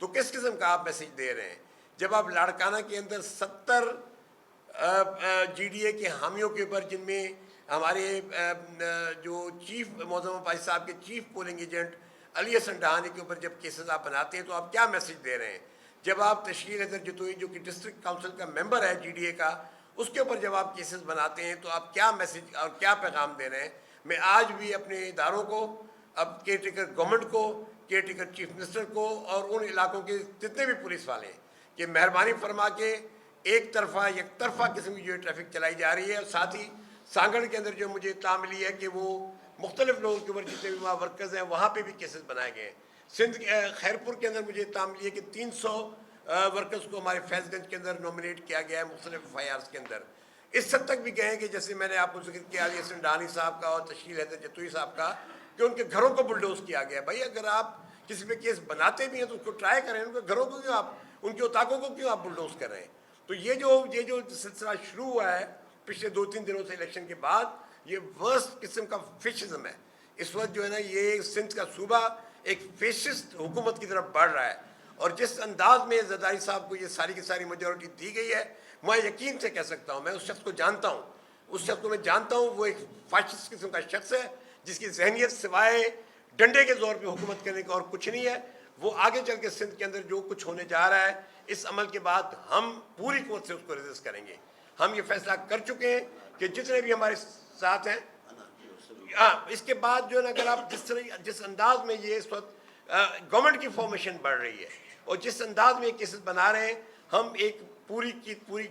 تو کس قسم کا آپ میسیج دے رہے ہیں؟ جب آپ لاڑکانہ کے اندر 70 جی ڈی اے کے حامیوں کے اوپر، جن میں ہمارے جو چیف معظم عباسی صاحب کے چیف پولنگ ایجنٹ علی حسن ڈہانی کے اوپر جب کیسز آپ بناتے ہیں تو آپ کیا میسیج دے رہے ہیں؟ جب آپ تشکیل حیدر جتوئی جو کہ ڈسٹرکٹ کاؤنسل کا ممبر ہے جی ڈی اے کا، اس کے اوپر جب آپ کیسز بناتے ہیں تو آپ کیا میسیج اور کیا پیغام دے رہے ہیں؟ میں آج بھی اپنے اداروں کو، اب کیئر ٹیکر گورنمنٹ کو، کیئر ٹیکر چیف منسٹر کو اور ان علاقوں کے جتنے بھی پولیس والے ہیں کہ مہربانی فرما کے ایک طرفہ یک طرفہ قسم کی جو ٹریفک چلائی جا رہی ہے، اور ساتھ ہی سانگڑ کے اندر جو مجھے اطلاع ملی ہے کہ وہ مختلف لوگوں کے اوپر جتنے بھی وہاں ورکرز ہیں وہاں پہ بھی کیسز بنائے گئے ہیں۔ سندھ خیرپور کے اندر مجھے اطلاع ملی ہے کہ 300 ورکرز کو ہمارے فیض گنج کے اندر نومینیٹ کیا گیا ہے مختلف ایف آئی آرز کے اندر۔ اس حد تک بھی گئے ہیں کہ جیسے میں نے آپ کو ذکر کیا علی حسن ڈہانی صاحب کا اور تشکیل حیدر جتوئی صاحب کا، کہ ان کے گھروں کو بلڈوز کیا گیا ہے۔ بھائی اگر آپ کسی پہ کیس بناتے بھی ہیں تو اس کو ٹرائی کریں، ان کے گھروں کو کیوں آپ، ان کے اتاقوں کو کیوں آپ بلڈوز کر رہے ہیں؟ تو یہ جو سلسلہ شروع ہوا ہے پچھلے 2-3 دنوں سے الیکشن کے بعد، یہ ورسٹ قسم کا فیشزم ہے۔ اس وقت جو ہے نا یہ سندھ کا صوبہ ایک فیشسٹ حکومت کی طرف بڑھ رہا ہے، اور جس انداز میں زرداری صاحب کو یہ ساری کی ساری میجورٹی دی گئی ہے، میں یقین سے کہہ سکتا ہوں، میں اس شخص کو جانتا ہوں، اس شخص کو میں جانتا ہوں، وہ ایک فاشسٹ قسم کا شخص ہے جس کی ذہنیت سوائے ڈنڈے کے زور پہ حکومت کرنے کا اور کچھ نہیں ہے۔ وہ آگے چل کے سندھ کے اندر جو کچھ ہونے جا رہا ہے، اس عمل کے بعد ہم پوری قوت سے اس کو ریزسٹ کریں گے۔ ہم یہ فیصلہ کر چکے ہیں کہ جتنے بھی ہمارے ساتھ ہیں، اس کے بعد جو ہے نا اگر آپ جس انداز میں یہ اس وقت گورنمنٹ کی فارمیشن بڑھ رہی ہے اور جس انداز میں یہ کیسز بنا رہے ہیں، ہم ایک پوری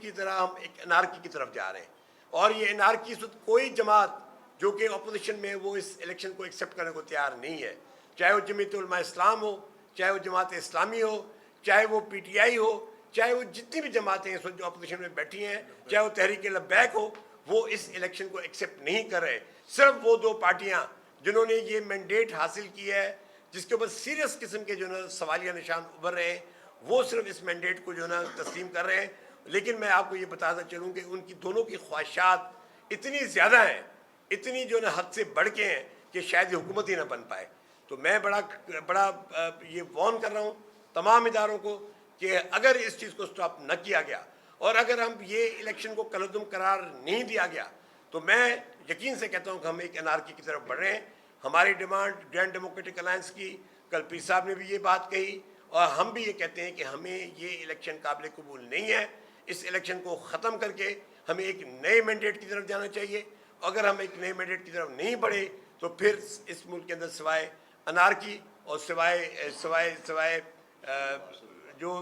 کی طرح ہم ایک انارکی کی طرف جا رہے ہیں، اور یہ انارکی اس وقت کوئی جماعت جو کہ اپوزیشن میں وہ اس الیکشن کو ایکسیپٹ کرنے کو تیار نہیں ہے، چاہے وہ جمعیت علماء اسلام ہو، چاہے وہ جماعت اسلامی ہو، چاہے وہ پی ٹی آئی ہو، چاہے وہ جتنی بھی جماعتیں اس وقت جو اپوزیشن میں بیٹھی ہیں، چاہے وہ تحریک لبیک ہو، وہ اس الیکشن کو ایکسیپٹ نہیں کر رہے۔ صرف وہ 2 پارٹیاں جنہوں نے یہ مینڈیٹ حاصل کی ہے، جس کے اوپر سیریس قسم کے جو ہے سوالیہ نشان ابھر رہے ہیں، وہ صرف اس مینڈیٹ کو جو ہے نا تسلیم کر رہے ہیں۔ لیکن میں آپ کو یہ بتاتا چلوں کہ ان کی دونوں کی خواہشات اتنی زیادہ ہیں، اتنی جو ہے نا حد سے بڑھ کے ہیں کہ شاید یہ حکومت ہی نہ بن پائے۔ تو میں بڑا یہ وارن کر رہا ہوں تمام اداروں کو کہ اگر اس چیز کو سٹاپ نہ کیا گیا اور اگر ہم یہ الیکشن کو کالعدم قرار نہیں دیا گیا تو میں یقین سے کہتا ہوں کہ ہم ایک انارکی کی طرف بڑھ رہے ہیں۔ ہماری ڈیمانڈ گرینڈ ڈیموکریٹک الائنس کی، کل پیر صاحب نے بھی یہ بات کہی، اور ہم بھی یہ کہتے ہیں کہ ہمیں یہ الیکشن قابل قبول نہیں ہے۔ اس الیکشن کو ختم کر کے ہمیں ایک نئے مینڈیٹ کی طرف جانا چاہیے، اور اگر ہم ایک نئے مینڈیٹ کی طرف نہیں بڑھے تو پھر اس ملک کے اندر سوائے انارکی اور سوائے جو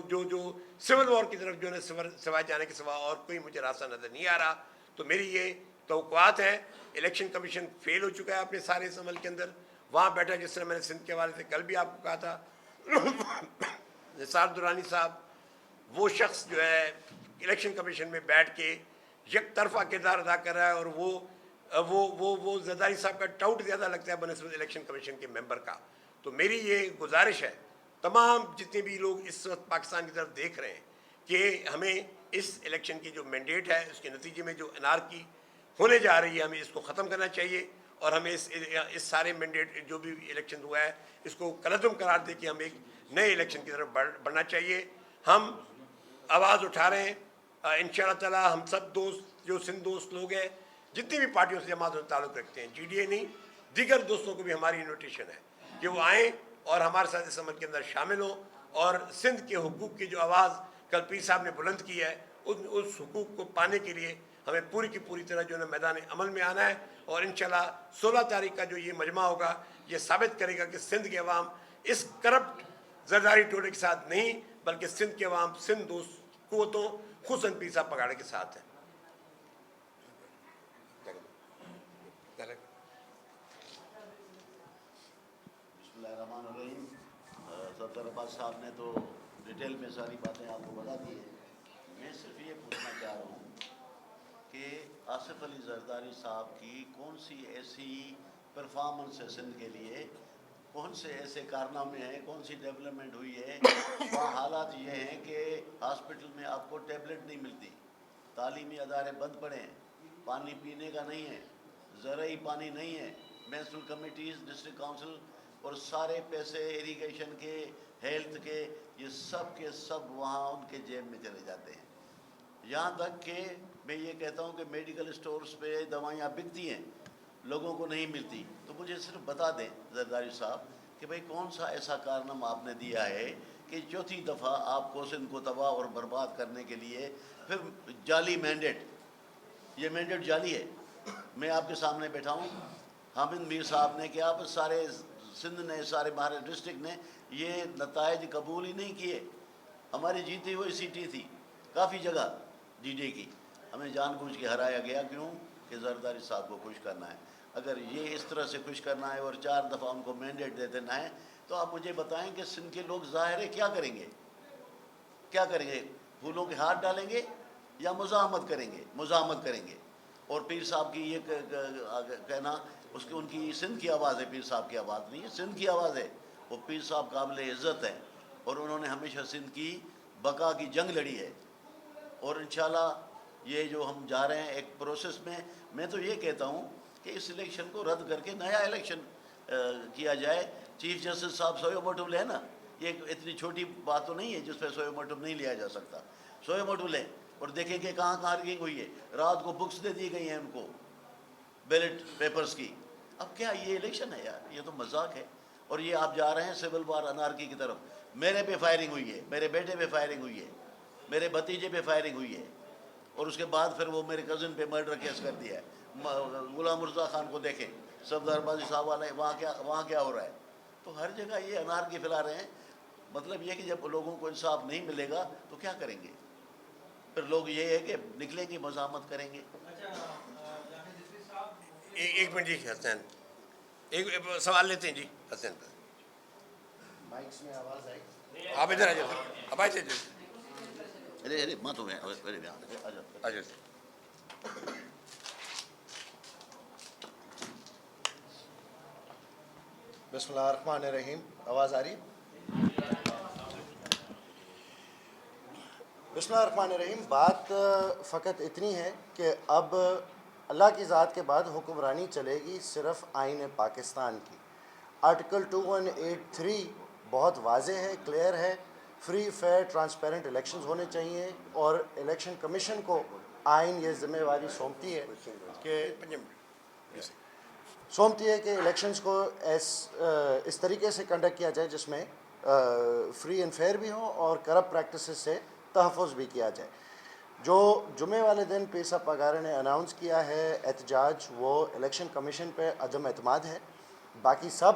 سول وار کی طرف جو ہے سوائے جانے کے سوا اور کوئی مجھے راستہ نظر نہیں آ رہا۔ تو میری یہ توقعات ہیں۔ الیکشن کمیشن فیل ہو چکا ہے اپنے سارے اس عمل کے اندر، وہاں بیٹھا، جس طرح میں نے سندھ کے حوالے سے کل بھی آپ کو کہا تھا، نثار درانی صاحب وہ شخص جو ہے الیکشن کمیشن میں بیٹھ کے یک طرفہ کردار ادا کر رہا ہے، اور وہ زرداری صاحب کا ٹاؤٹ زیادہ لگتا ہے بنسبت الیکشن کمیشن کے ممبر کا۔ تو میری یہ گزارش ہے تمام جتنے بھی لوگ اس وقت پاکستان کی طرف دیکھ رہے ہیں کہ ہمیں اس الیکشن کی جو مینڈیٹ ہے، اس کے نتیجے میں جو انارکی ہونے جا رہی ہے، ہمیں اس کو ختم کرنا چاہیے، اور ہمیں اس سارے مینڈیٹ جو بھی الیکشن ہوا ہے اس کو کالعدم قرار دے کے ہم ایک نئے الیکشن کی طرف بڑھنا چاہیے۔ ہم آواز اٹھا رہے ہیں، انشاءاللہ تعالی ہم سب دوست جو سندھ دوست لوگ ہیں، جتنی بھی پارٹیوں سے جماعتوں سے تعلق رکھتے ہیں، جی ڈی اے نہیں، دیگر دوستوں کو بھی ہماری انویٹیشن ہے کہ وہ آئیں اور ہمارے ساتھ اس عمل کے اندر شامل ہوں، اور سندھ کے حقوق کی جو آواز کل پیر صاحب نے بلند کی ہے، اس حقوق کو پانے کے لیے ہمیں پوری کی پوری طرح جو ہے میدان عمل میں آنا ہے، اور انشاءاللہ 16 تاریخ کا جو یہ مجمع ہوگا یہ ثابت کرے گا کہ سندھ کے عوام اس کرپٹ زرداری ٹولے کے ساتھ نہیں، بلکہ سندھ کے عوام سندھ دوست قوتوں خصوصاً پیر صاحب پگاڑے کے ساتھ ہیں۔ بسم اللہ الرحمن الرحیم۔ صدر عباس صاحب نے تو ڈیٹیل میں ساری باتیں آپ کو بتا دی ہیں۔ میں صرف یہ پوچھنا چاہ رہا ہوں کہ آصف علی زرداری صاحب کی کون سی ایسی پرفارمنس ہے سندھ کے لیے، کون سے ایسے کارنامے ہیں، کون سی ڈیولپمنٹ ہوئی ہے؟ وہاں حالات یہ ہیں کہ ہاسپٹل میں آپ کو ٹیبلٹ نہیں ملتی، تعلیمی ادارے بند پڑے ہیں، پانی پینے کا نہیں ہے، زرعی پانی نہیں ہے، میونسپل کمیٹیز ڈسٹرکٹ کونسل اور سارے پیسے اریگیشن کے، ہیلتھ کے، یہ سب کے سب وہاں ان کے جیب میں چلے جاتے ہیں. یہاں تک کہ میں یہ کہتا ہوں کہ میڈیکل اسٹورز پہ دوائیاں بکتی ہیں، لوگوں کو نہیں ملتی. تو مجھے صرف بتا دیں زرداری صاحب کہ بھئی کون سا ایسا کارنامہ آپ نے دیا ہے کہ چوتھی دفعہ آپ کو سندھ کو تباہ اور برباد کرنے کے لیے پھر جعلی مینڈیٹ، یہ مینڈیٹ جعلی ہے. میں آپ کے سامنے بیٹھا ہوں، حامد میر صاحب نے کہ آپ سارے سندھ نے، سارے مہاراشٹر ڈسٹرکٹ نے یہ نتائج قبول ہی نہیں کیے. ہماری جیتی ہوئی سیٹی تھی کافی جگہ ڈی ڈے کی، ہمیں جان بوجھ کے ہرایا گیا. کیوں؟ کہ زرداری صاحب کو خوش کرنا ہے. اگر یہ اس طرح سے خوش کرنا ہے اور 4 دفعہ ان کو مینڈیٹ دے دینا ہے تو آپ مجھے بتائیں کہ سندھ کے لوگ ظاہر کیا کریں گے؟ کیا کریں گے؟ پھولوں کے ہاتھ ڈالیں گے یا مزاحمت کریں گے؟ مزاحمت کریں گے. اور پیر صاحب کی یہ کہنا، اس کی ان کی سندھ کی آواز ہے، پیر صاحب کی آواز نہیں ہے، سندھ کی آواز ہے. وہ پیر صاحب قابل عزت ہے اور انہوں نے ہمیشہ سندھ کی بقا کی جنگ لڑی ہے. اور انشاءاللہ یہ جو ہم جا رہے ہیں ایک پروسیس میں تو یہ کہتا ہوں کہ اس الیکشن کو رد کر کے نیا الیکشن کیا جائے. چیف جسٹس صاحب سوئے موٹو لیں نا، یہ اتنی چھوٹی بات تو نہیں ہے جس پہ سوئے موٹو نہیں لیا جا سکتا. سوئے موٹو لیں اور دیکھیں کہ کہاں کہاں ریگنگ ہوئی ہے. رات کو بکس دے دی گئی ہیں ان کو بیلٹ پیپرز کی. اب کیا یہ الیکشن ہے یار؟ یہ تو مذاق ہے. اور یہ آپ جا رہے ہیں سول وار انارکی کی طرف. میرے پہ فائرنگ ہوئی ہے، میرے بیٹے پہ فائرنگ ہوئی ہے، میرے بھتیجے پہ فائرنگ ہوئی ہے، اور اس کے بعد پھر وہ میرے کزن پہ مرڈر کیس کر دیا ہے. غلام مرزا خان کو دیکھیں، صفدر بازی صاحب والے، وہاں کیا ہو رہا ہے. تو ہر جگہ یہ انارکی پھیلا رہے ہیں. مطلب یہ کہ جب لوگوں کو انصاف نہیں ملے گا تو کیا کریں گے؟ پھر لوگ یہ ہے کہ نکلیں گے، مزاحمت کریں گے. ایک منٹ جی حسین، ایک سوال لیتے ہیں جی حسین. مائکس میں آواز آئی؟ آپ ادھر آ جاؤ، اب آ جائیں. ارے مت ہو گئے. آ جاؤ. بسم اللہ الرحمن الرحیم. آواز آ رہی؟ بسم اللہ الرحمن الرحیم. بات فقط اتنی ہے کہ اب اللہ کی ذات کے بعد حکمرانی چلے گی صرف آئین پاکستان کی. آرٹیکل 2183 بہت واضح ہے، کلیئر ہے. فری فیئر ٹرانسپیرنٹ الیکشنز ہونے چاہیے، اور الیکشن کمیشن کو آئین یہ ذمہ واری سونپتی ہے کہ الیکشنز کو اس طریقے سے کنڈکٹ کیا جائے جس میں فری اینڈ فیئر بھی ہوں اور کرپٹ پریکٹسز سے تحفظ بھی کیا جائے. جو جمعے والے دن پیر صاحب پگارے نے اناؤنس کیا ہے احتجاج، وہ الیکشن کمیشن پہ عدم اعتماد ہے. باقی سب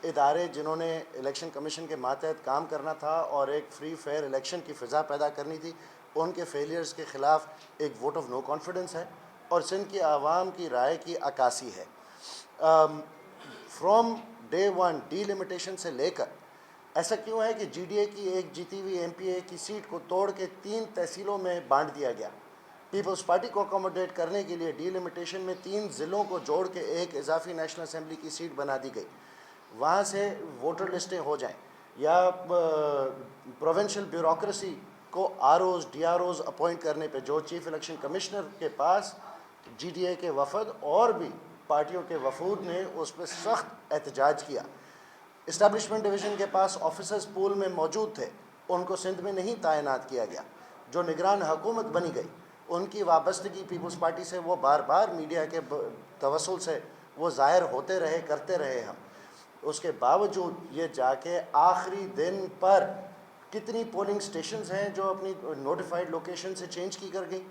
ادارے جنہوں نے الیکشن کمیشن کے ماتحت کام کرنا تھا اور ایک فری فیئر الیکشن کی فضا پیدا کرنی تھی، ان کے فیلیئرز کے خلاف ایک ووٹ آف نو کانفیڈنس ہے اور سندھ کی عوام کی رائے کی عکاسی ہے. From day one D limitation سے لے کر ایسا کیوں ہے کہ جی ڈی اے کی ایک جیتی ہوئی ایم پی اے کی سیٹ کو توڑ کے 3 تحصیلوں میں بانٹ دیا گیا. پیپلز پارٹی کو اکوموڈیٹ کرنے کے لیے ڈی لمیٹیشن میں 3 ضلعوں کو جوڑ کے ایک اضافی نیشنل اسمبلی کی سیٹ بنا دی گئی. وہاں سے ووٹر لسٹیں ہو جائیں یا پروونشل بیوروکریسی کو R Os D R Os appoint کرنے پہ، جو چیف الیکشن کمشنر کے پاس جی ڈی اے کے وفد اور بھی پارٹیوں کے وفود نے اس پہ سخت احتجاج کیا. اسٹیبلشمنٹ ڈویژن کے پاس آفیسرز پول میں موجود تھے، ان کو سندھ میں نہیں تعینات کیا گیا. جو نگران حکومت بنی گئی، ان کی وابستگی پیپلز پارٹی سے وہ بار بار میڈیا کے توسل سے وہ ظاہر ہوتے رہے، کرتے رہے ہم. اس کے باوجود یہ جا کے آخری دن پر کتنی پولنگ سٹیشنز ہیں جو اپنی نوٹیفائڈ لوکیشن سے چینج کی کر گئی.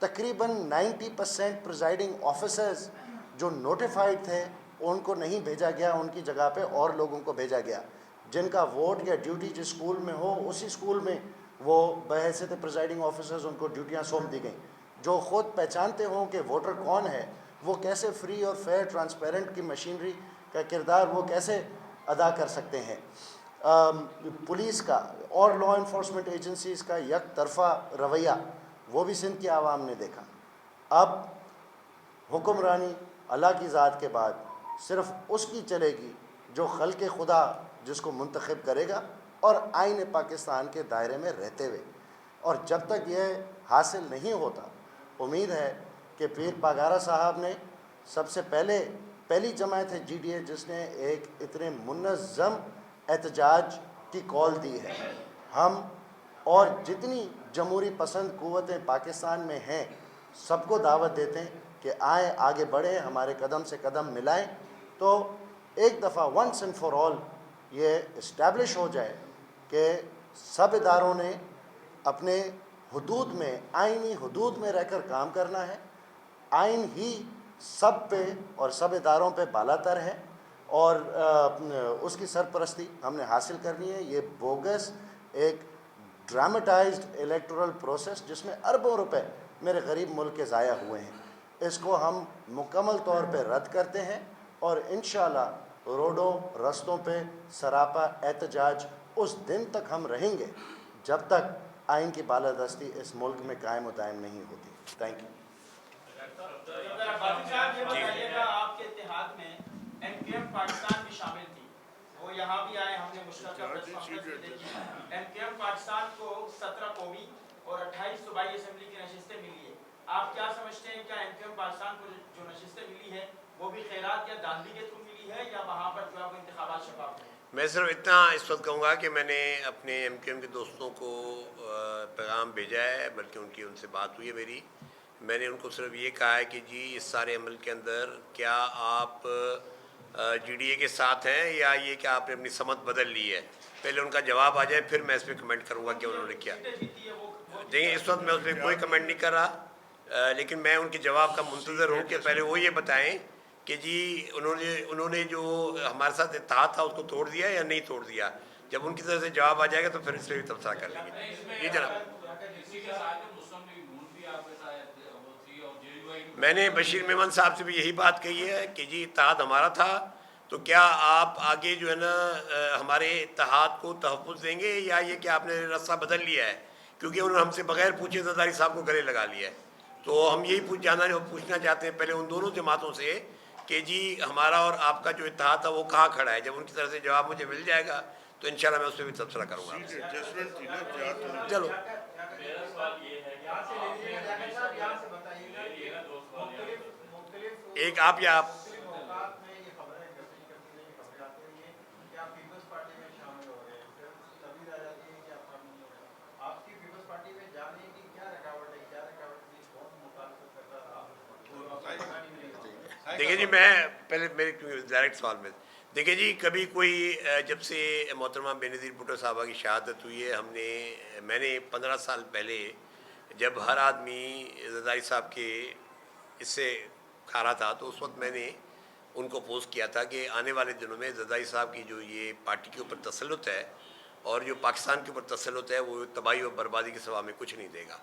تقریباً 90% پریزائڈنگ آفیسرز جو نوٹیفائڈ تھے ان کو نہیں بھیجا گیا، ان کی جگہ پہ اور لوگوں کو بھیجا گیا جن کا ووٹ یا ڈیوٹی جس اسکول میں ہو اسی اسکول میں وہ بحیثیت پریزائڈنگ آفیسرز ان کو ڈیوٹیاں سونپ دی گئیں. جو خود پہچانتے ہوں کہ ووٹر کون ہے، وہ کیسے فری اور فیئر ٹرانسپیرنٹ کی مشینری کا کردار وہ کیسے ادا کر سکتے ہیں. پولیس کا اور لا انفورسمنٹ ایجنسیز کا یک طرفہ رویہ وہ بھی سندھ کی عوام نے دیکھا. اب حکمرانی اللہ کی ذات کے بعد صرف اس کی چلے گی جو خلق خدا جس کو منتخب کرے گا اور آئین پاکستان کے دائرے میں رہتے ہوئے. اور جب تک یہ حاصل نہیں ہوتا، امید ہے کہ پیر پاگارا صاحب نے سب سے پہلے پہلی جماعت ہے جی ڈی اے جس نے ایک اتنے منظم احتجاج کی کال دی ہے. ہم اور جتنی جمہوری پسند قوتیں پاکستان میں ہیں سب کو دعوت دیتے ہیں کہ آئیں آگے بڑھیں, ہمارے قدم سے قدم ملائیں, تو ایک دفعہ ونس اینڈ فار آل یہ اسٹیبلش ہو جائے کہ سب اداروں نے اپنے حدود میں, آئینی حدود میں رہ کر کام کرنا ہے. آئین ہی سب پہ اور سب اداروں پہ بالا تر ہے, اور اس کی سرپرستی ہم نے حاصل کرنی ہے. یہ بوگس ایک ڈرامٹائزڈ الیکٹورل پروسیس جس میں اربوں روپے میرے غریب ملک کے ضائع ہوئے ہیں, اس کو ہم مکمل طور پہ رد کرتے ہیں, اور انشاءاللہ روڈوں رستوں پہ سراپا احتجاج اس دن تک ہم رہیں گے جب تک آئین کی بالادستی اس ملک میں قائم و دائم نہیں ہوتی. Thank you. آپ کے اتحاد میں ایم کیو ایم پاکستان بھی شامل تھی, وہ یہاں بھی آئے, ہم نے مشترکہ پریس کانفرنس بھی دیکھی. ایم کیو ایم پاکستان کو 17 قومی اور 28 صوبائی اسمبلی کی نشستیں ملی ہے. آپ کیا سمجھتے ہیں, کیا ایم کیو ایم پاکستان کو جو نشستیں ملی ہے وہ بھی خیرات یا داندلی کے تھرو ملی ہے, یا وہاں پر جو ہے وہ انتخابات شفاف ہیں؟ میں صرف اتنا اس وقت کہوں گا کہ میں نے اپنے ایم کیو ایم کے دوستوں کو پیغام بھیجا ہے, بلکہ ان سے بات ہوئی ہے میری. میں نے ان کو صرف یہ کہا ہے کہ جی اس سارے عمل کے اندر کیا آپ جی ڈی اے کے ساتھ ہیں یا یہ کہ آپ نے اپنی سمت بدل لی ہے. پہلے ان کا جواب آ جائے پھر میں اس پہ کمنٹ کروں گا کہ انہوں نے کیا. دیکھیں اس وقت میں اس پہ کوئی کمنٹ نہیں کر رہا, لیکن میں ان کے جواب کا منتظر ہوں کہ پہلے وہ یہ بتائیں کہ جی انہوں نے جو ہمارے ساتھ اتحاد تھا اس کو توڑ دیا یا نہیں توڑ دیا. جب ان کی طرف سے جواب آ جائے گا تو پھر اس پہ بھی تبصرہ کر لیں گے. جی جناب. میں نے بشیر میمن صاحب سے بھی یہی بات کہی ہے کہ جی اتحاد ہمارا تھا, تو کیا آپ آگے جو ہے نا ہمارے اتحاد کو تحفظ دیں گے, یا یہ کہ آپ نے رستہ بدل لیا ہے, کیونکہ انہوں نے ہم سے بغیر پوچھے زرداری صاحب کو گلے لگا لیا ہے. تو ہم یہی پوچھنا چاہتے ہیں پہلے ان دونوں جماعتوں سے کہ جی ہمارا اور آپ کا جو اتحاد تھا وہ کہاں کھڑا ہے. جب ان کی طرف سے جواب مجھے مل جائے گا تو انشاءاللہ میں اس پہ بھی تبصرہ کروں گا. چلو ایک آپ یا آپ دیکھیں جی, میں پہلے میرے ڈائریکٹ سوال میں دیکھیں جی, کبھی کوئی جب سے محترمہ بینظیر بھٹو صاحبہ کی شہادت ہوئی ہے میں نے 15 سال پہلے جب ہر آدمی زرداری صاحب کے اس سے کھا رہا تھا تو اس وقت میں نے ان کو پوسٹ کیا تھا کہ آنے والے دنوں میں زرداری صاحب کی جو یہ پارٹی کے اوپر تسلط ہے اور جو پاکستان کے اوپر تسلط ہے وہ تباہی و بربادی کے سوا میں کچھ نہیں دے گا.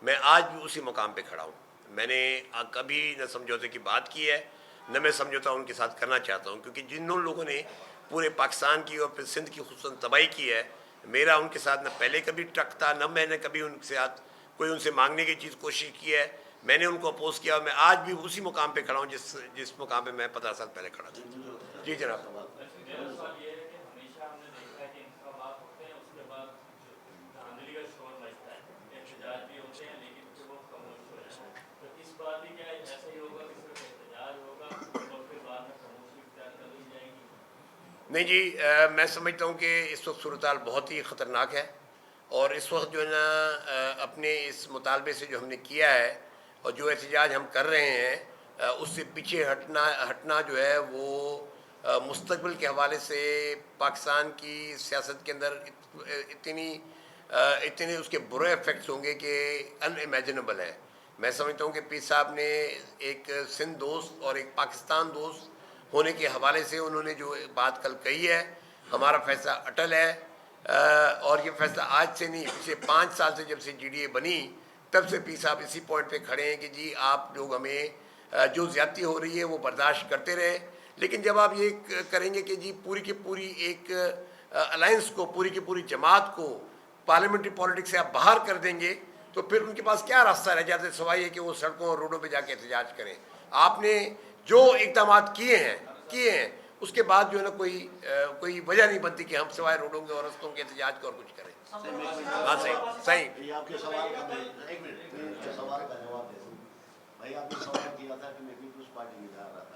میں آج بھی اسی مقام پہ کھڑا ہوں. میں نے کبھی نہ سمجھوتے کی بات کی ہے, نہ میں سمجھوتا ان کے ساتھ کرنا چاہتا ہوں, کیونکہ جن لوگوں نے پورے پاکستان کی اور پھر سندھ کی خصوصاً تباہی کی ہے, میرا ان کے ساتھ نہ پہلے کبھی ٹرک تھا, نہ میں نے کبھی ان کے ساتھ کوئی ان سے مانگنے کی چیز کوشش کی ہے. میں نے ان کو اپوز کیا, اور میں آج بھی اسی مقام پہ کھڑا ہوں جس مقام پہ میں 15 سال پہلے کھڑا تھا. جی جناب. نہیں جی, میں سمجھتا ہوں کہ اس وقت صورتحال بہت ہی خطرناک ہے, اور اس وقت جو ہے نا اپنے اس مطالبے سے جو ہم نے کیا ہے اور جو احتجاج ہم کر رہے ہیں اس سے پیچھے ہٹنا جو ہے وہ مستقبل کے حوالے سے پاکستان کی سیاست کے اندر اتنے اس کے برے ایفیکٹس ہوں گے کہ ان امیجنیبل ہے. میں سمجھتا ہوں کہ پیر صاحب نے ایک سندھ دوست اور ایک پاکستان دوست ہونے کے حوالے سے انہوں نے جو بات کل کہی ہے, ہمارا فیصلہ اٹل ہے, اور یہ فیصلہ آج سے نہیں, پچھلے 5 سال سے جب سے جی ڈی اے بنی تب سے پیر صاحب اسی پوائنٹ پہ کھڑے ہیں کہ جی آپ لوگ ہمیں جو زیادتی ہو رہی ہے وہ برداشت کرتے رہے, لیکن جب آپ یہ کریں گے کہ جی پوری کی پوری ایک الائنس کو, پوری کی پوری جماعت کو پارلیمنٹری پالیٹکس سے آپ باہر کر دیں گے تو پھر ان کے پاس کیا راستہ رہ جاتا ہے سوائے یہ کہ وہ سڑکوں اور روڈوں پہ جا کے احتجاج کریں. آپ نے جو اقدامات کیے ہیں اس کے بعد جو ہے نا کوئی وجہ نہیں بنتی کہ ہم سوائے روڈوں کے اور رستوں کے احتجاج کو اور کچھ کریں. ہاں صحیح. آپ کے سوال کا ایک منٹ سوال کا جواب دے دوں. بھائی آپ نے سوال کیا تھا کہ میں پیپلز پارٹی میں جا رہا تھا.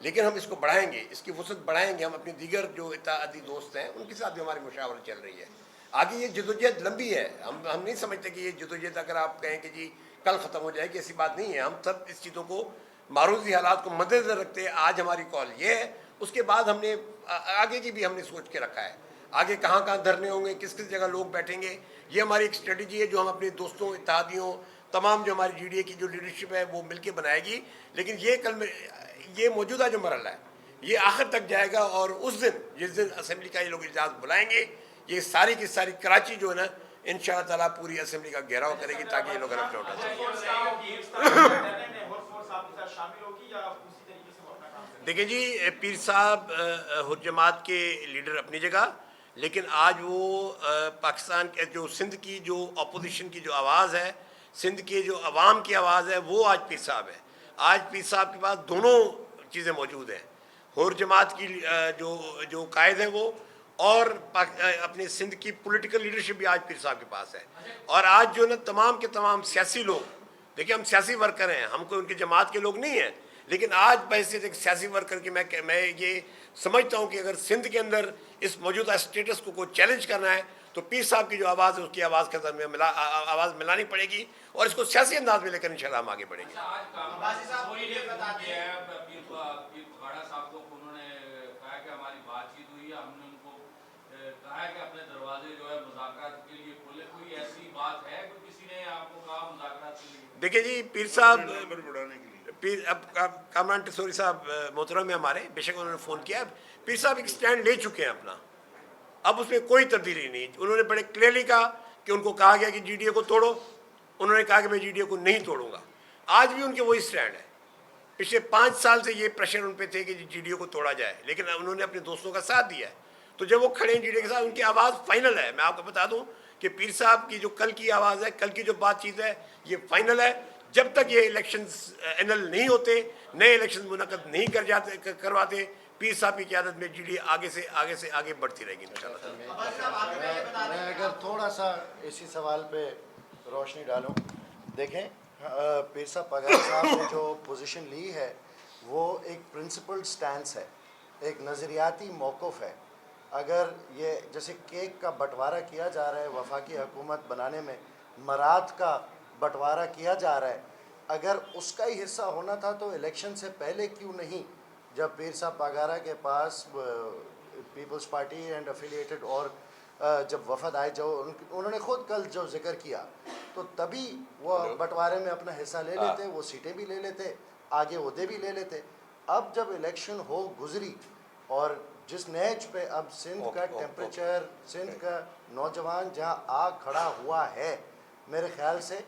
لیکن ہم اس کو بڑھائیں گے, اس کی وسعت بڑھائیں گے. ہم اپنے دیگر جو اتحادی دوست ہیں ان کے ساتھ بھی ہماری مشاورت چل رہی ہے. آگے یہ جدوجہد لمبی ہے. ہم نہیں سمجھتے کہ یہ جدوجہد اگر آپ کہیں کہ جی کل ختم ہو جائے گی, ایسی بات نہیں ہے. ہم سب اس چیزوں کو معروضی حالات کو مد نظر رکھتے ہیں. آج ہماری کال یہ ہے, اس کے بعد ہم نے آگے کی بھی ہم نے سوچ کے رکھا ہے. آگے کہاں کہاں دھرنے ہوں گے, کس کس جگہ لوگ بیٹھیں گے, یہ ہماری ایک اسٹریٹجی ہے جو ہم اپنے دوستوں, اتحادیوں, تمام جو ہماری GDA کی جو لیڈرشپ ہے وہ مل کے بنائے گی. لیکن یہ موجودہ جو مرحلہ ہے یہ آخر تک جائے گا, اور اس دن جس دن اسمبلی کا یہ لوگ اجلاس بلائیں گے, یہ ساری کی ساری کراچی جو ہے نا انشاءاللہ تعالیٰ پوری اسمبلی کا گھیراؤ کرے گی تاکہ یہ لوگ اٹھا سکیں. دیکھیں جی, پیر صاحب حر-جماعت کے لیڈر اپنی جگہ, لیکن آج وہ پاکستان کے جو سندھ کی جو اپوزیشن کی جو آواز ہے, سندھ کے جو عوام کی آواز ہے, وہ آج پیر صاحب ہے. آج پیر صاحب کے پاس دونوں چیزیں موجود ہیں. حر-جماعت کی جو قائد ہیں وہ, اور اپنے سندھ کی پولیٹیکل لیڈرشپ بھی آج پیر صاحب کے پاس ہے. اور آج جو نا تمام کے تمام سیاسی لوگ, دیکھیں ہم سیاسی ورکر ہیں, ہم کوئی ان کی جماعت کے لوگ نہیں ہیں, لیکن آج بحیثیت ایک سیاسی ورکر کی میں یہ سمجھتا ہوں کہ اگر سندھ کے اندر اس موجودہ اسٹیٹس کو کوئی چیلنج کرنا ہے تو پیر صاحب کی جو آواز ہے اس کی آواز کے ساتھ آواز ملانی پڑے گی, اور اس کو سیاسی انداز میں لے کر انشاءاللہ ہم آگے بڑھیں گے. دیکھیں جی, پیر صاحب کامران ٹسوری صاحب محترم میں ہمارے, بے شک انہوں نے فون کیا. پیر صاحب ایک سٹینڈ لے چکے ہیں اپنا, اب اس میں کوئی تبدیلی نہیں. انہوں نے بڑے کلیئرلی کہا کہ ان کو کہا گیا کہ GDA کو توڑو, انہوں نے کہا کہ میں GDA کو نہیں توڑوں گا. آج بھی ان کے وہی سٹینڈ ہے. پچھلے 5 سال سے یہ پریشر ان پہ تھے کہ GDA کو توڑا جائے, لیکن انہوں نے اپنے دوستوں کا ساتھ دیا ہے. تو جب وہ کھڑے ہیں GDA کے ساتھ, ان کی آواز فائنل ہے. میں آپ کو بتا دوں کہ پیر صاحب کی جو کل کی آواز ہے, کل کی جو بات چیت ہے, یہ فائنل ہے. جب تک یہ الیکشنز اینل نہیں ہوتے, نئے الیکشنز منعقد نہیں کرواتے, پیر صاحب کی قیادت میں GDA آگے سے آگے بڑھتی رہے گی انشاءاللہ. میں اگر تھوڑا سا اسی سوال پہ روشنی ڈالوں. دیکھیں, پیر صاحب پاگارا صاحب نے جو پوزیشن لی ہے وہ ایک پرنسپلڈ سٹینس ہے, ایک نظریاتی موقف ہے. اگر یہ جیسے کیک کا بٹوارہ کیا جا رہا ہے وفاقی حکومت بنانے میں, مراد کا بٹوارہ کیا جا رہا ہے, اگر اس کا ہی حصہ ہونا تھا تو الیکشن سے پہلے کیوں نہیں, جب پیر صاحب پاگارا کے پاس پیپلز پارٹی اینڈ افیلیٹڈ اور جب وفد آئے, جو انہوں نے خود کل جو ذکر کیا, تو تبھی وہ بٹوارے میں اپنا حصہ لے لیتے, وہ سیٹیں بھی لے لیتے, آگے عہدے بھی لے لیتے. اب جب الیکشن ہو گزری, اور جس نیچ پہ اب سندھ کا ٹیمپریچر, سندھ کا نوجوان جہاں آگ کھڑا ہوا ہے, میرے خیال سے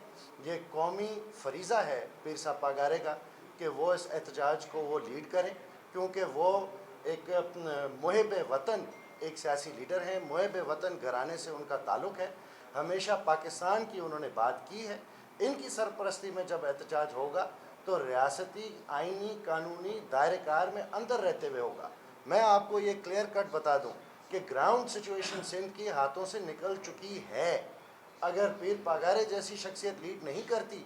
یہ قومی فریضہ ہے پیر صاحب پاگارے کا کہ وہ اس احتجاج کو وہ لیڈ کریں, کیونکہ وہ ایک محب وطن ایک سیاسی لیڈر ہیں. محب وطن گھرانے سے ان کا تعلق ہے, ہمیشہ پاکستان کی انہوں نے بات کی ہے. ان کی سرپرستی میں جب احتجاج ہوگا تو ریاستی آئینی قانونی دائرہ کار میں اندر رہتے ہوئے ہوگا. میں آپ کو یہ کلیئر کٹ بتا دوں کہ گراؤنڈ سچویشن سندھ کی ہاتھوں سے نکل چکی ہے. اگر پیر پاگارے جیسی شخصیت لیڈ نہیں کرتی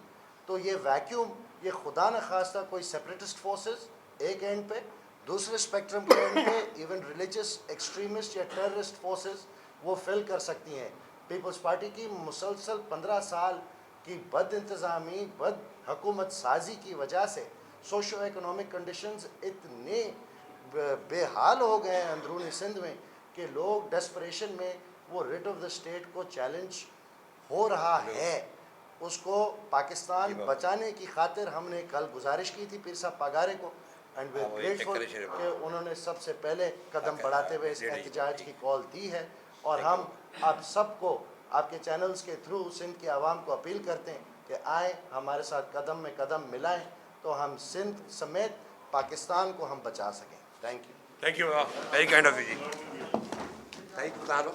تو یہ ویکیوم, یہ خدا نخواستہ کوئی سیپریٹسٹ فورسز ایک اینڈ پہ, دوسرے اسپیکٹرم کے اینڈ پہ ایون ریلیجس ایکسٹریمسٹ یا ٹیررسٹ فورسز وہ فل کر سکتی ہیں. پیپلز پارٹی کی مسلسل 15 سال کی بد انتظامی, بد حکومت سازی کی وجہ سے سوشو ایکنامک کنڈیشنز اتنے بے حال ہو گئے ہیں اندرونی سندھ میں کہ لوگ ڈیسپریشن میں وہ ریٹ آف دا اسٹیٹ کو چیلنج ہو رہا ہے. اس کو پاکستان بچانے کی خاطر ہم نے کل گزارش کی تھی پیر صاحب پاگارے کو, اینڈ وی آر گریٹفل کہ انہوں نے سب سے پہلے قدم بڑھاتے ہوئے اس احتجاج کی کال دی ہے. اور ہم آپ سب کو آپ کے چینلز کے تھرو سندھ کی عوام کو اپیل کرتے ہیں کہ آئیں ہمارے ساتھ قدم میں قدم ملائیں تو ہم سندھ سمیت پاکستان کو ہم بچا سکیں. Thank you very kind of you جی. Thank you.